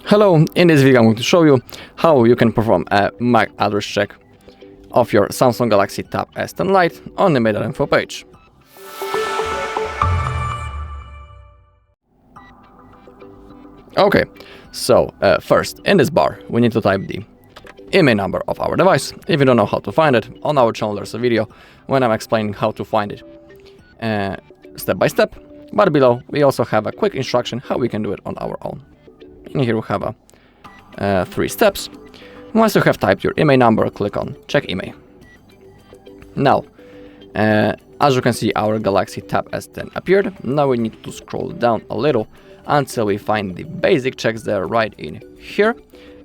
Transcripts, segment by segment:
Hello, in this video I'm going to show you how you can perform a MAC address check of your Samsung Galaxy Tab S10 Lite on the mail info page. Okay, so first in this bar we need to type the IMEI number of our device. If you don't know how to find it, on our channel there's a video when I'm explaining how to find it step by step, but below we also have a quick instruction how we can do it on our own. In here we have 3 steps. Once you have typed your IMEI number, click on Check IMEI. Now, as you can see, our Galaxy Tab S10 appeared. Now we need to scroll down a little until we find the basic checks that are right in here.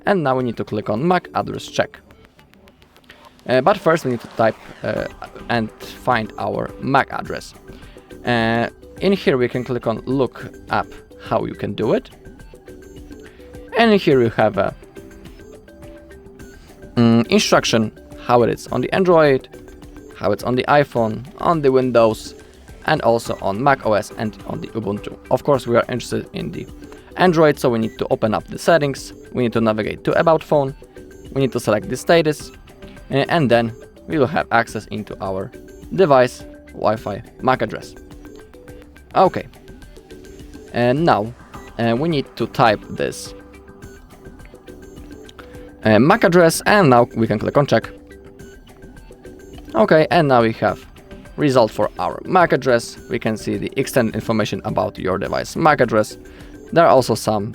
And now we need to click on MAC address check. But first we need to type and find our MAC address. In here we can click on Look Up how you can do it. And here you have a instruction how it is on the Android, how it's on the iPhone, on the Windows, and also on Mac OS and on the Ubuntu. Of course, we are interested in the Android, so we need to open up the settings, we need to navigate to About Phone, we need to select the status, and then we will have access into our device Wi-Fi MAC address. Okay, and now we need to type this MAC address, and now we can click on check. Okay, and now we have result for our MAC address. We can see the extended information about your device MAC address. There are also some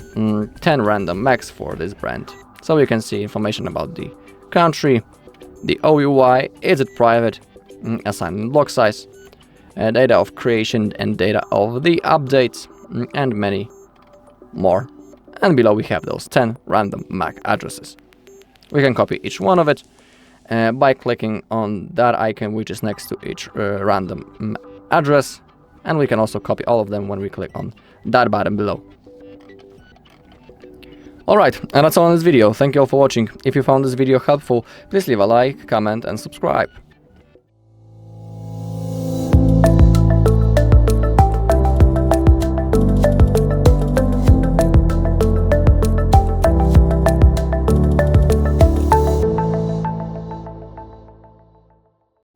10 random MACs for this brand. So you can see information about the country, the OUI, is it private, assigned block size, data of creation and data of the updates, and many more. And below we have those 10 random MAC addresses. We can copy each one of it by clicking on that icon which is next to each random address, and we can also copy all of them when we click on that button below. Alright, and that's all in this video. Thank you all for watching. If you found this video helpful, please leave a like, comment and subscribe.